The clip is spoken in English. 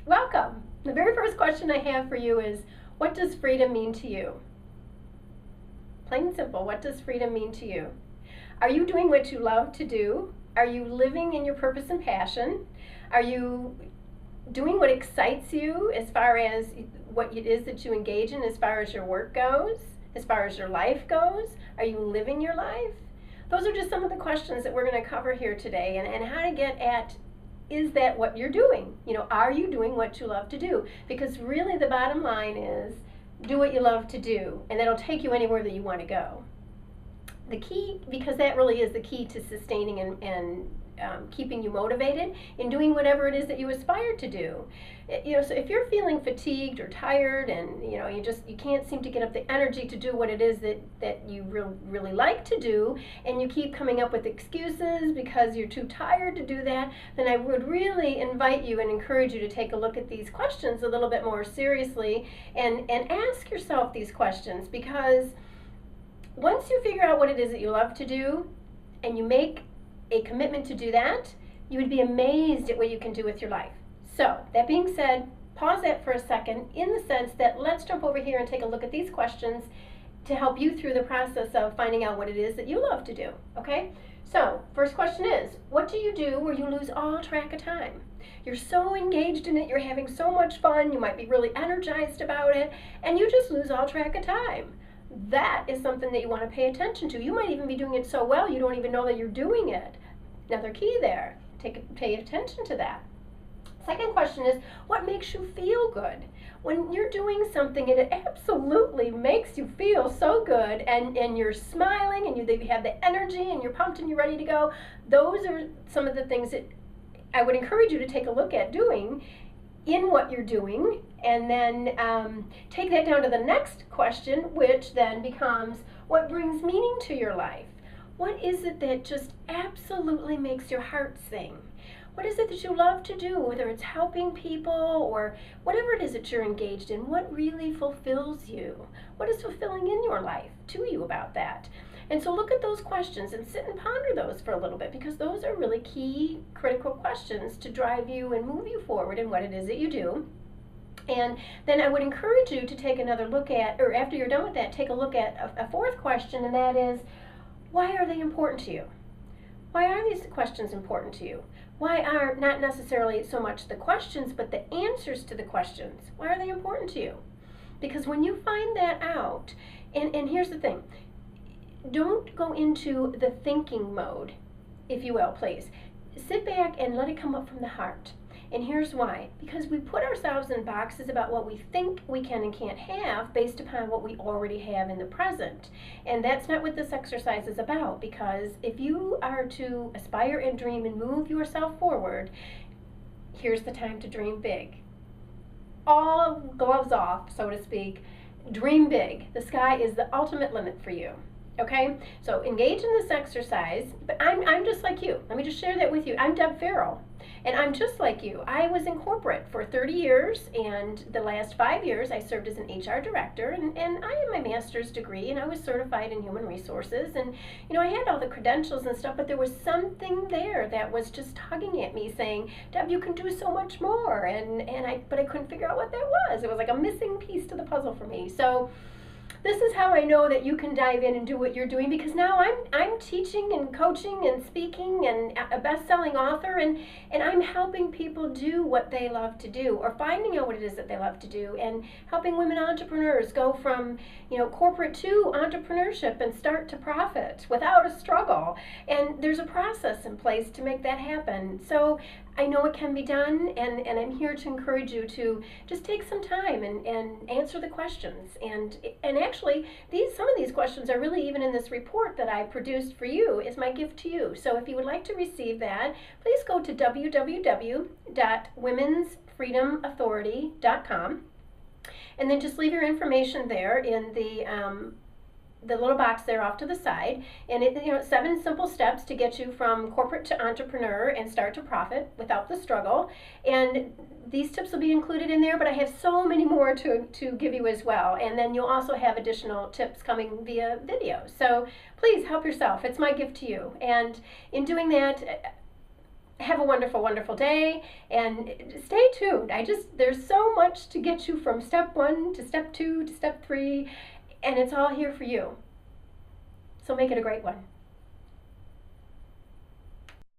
Welcome. The very first question I have for you is, what does freedom mean to you? Plain and simple, what does freedom mean to you? Are you doing what you love to do? Are you living in your purpose and passion? Are you doing what excites you as far as what it is that you engage in as far as your work goes, as far as your life goes? Are you living your life? Those are just some of the questions that we're going to cover here today, and how to get at, is that what you're doing? Are you doing what you love to do? Because really the bottom line is, do what you love to do, and that'll take you anywhere that you want to go. The key, because that really is the key to sustaining and keeping you motivated in doing whatever it is that you aspire to do. So if you're feeling fatigued or tired, and you can't seem to get up the energy to do what it is that you really like to do, and you keep coming up with excuses because you're too tired to do that, then I would really invite you and encourage you to take a look at these questions a little bit more seriously, and ask yourself these questions. Because once you figure out what it is that you love to do and you make a commitment to do that, you would be amazed at what you can do with your life. So, that being said, pause that for a second, in the sense that let's jump over here and take a look at these questions to help you through the process of finding out what it is that you love to do, okay? So, first question is, what do you do where you lose all track of time? You're so engaged in it, you're having so much fun, you might be really energized about it, and you just lose all track of time. That is something that you want to pay attention to. You might even be doing it so well you don't even know that you're doing it. Another key there, pay attention to that. Second question is, what makes you feel good? When you're doing something and it absolutely makes you feel so good, and you're smiling and you have the energy and you're pumped and you're ready to go, those are some of the things that I would encourage you to take a look at doing in what you're doing, and then take that down to the next question, which then becomes, what brings meaning to your life? What is it that just absolutely makes your heart sing? What is it that you love to do, whether it's helping people or whatever it is that you're engaged in? What really fulfills you? What is fulfilling in your life to you about that? And so look at those questions and sit and ponder those for a little bit, because those are really key, critical questions to drive you and move you forward in what it is that you do. And then I would encourage you to take another look at, or after you're done with that, take a look at a fourth question, and that is, why are they important to you? Why are these questions important to you? Why are not necessarily so much the questions, but the answers to the questions? Why are they important to you? Because when you find that out, and here's the thing, don't go into the thinking mode, if you will, please. Sit back and let it come up from the heart. And here's why. Because we put ourselves in boxes about what we think we can and can't have based upon what we already have in the present. And that's not what this exercise is about, because if you are to aspire and dream and move yourself forward, here's the time to dream big. All gloves off, so to speak. Dream big. The sky is the ultimate limit for you. Okay, so engage in this exercise. But I'm just like you. Let me just share that with you. I'm Deb Farrell, and I'm just like you. I was in corporate for 30 years, and the last 5 years I served as an HR director, and I had my master's degree, and I was certified in human resources, and I had all the credentials and stuff, but there was something there that was just tugging at me saying, Deb, you can do so much more, but I couldn't figure out what that was. It was like a missing piece to the puzzle for me. So this is how I know that you can dive in and do what you're doing, because now I'm teaching and coaching and speaking and a best-selling author, and I'm helping people do what they love to do, or finding out what it is that they love to do, and helping women entrepreneurs go from corporate to entrepreneurship and start to profit without a struggle. And there's a process in place to make that happen. So I know it can be done, and I'm here to encourage you to just take some time and answer the questions. And actually, some of these questions are really even in this report that I produced for you, is my gift to you. So if you would like to receive that, please go to www.womensfreedomauthority.com, and then just leave your information there in the little box there off to the side, and 7 simple steps to get you from corporate to entrepreneur and start to profit without the struggle. And these tips will be included in there, but I have so many more to give you as well. And then you'll also have additional tips coming via video. So please help yourself. It's my gift to you. And in doing that, have a wonderful, wonderful day, and stay tuned. There's so much to get you from step 1 to step 2 to step 3, and it's all here for you. So make it a great one.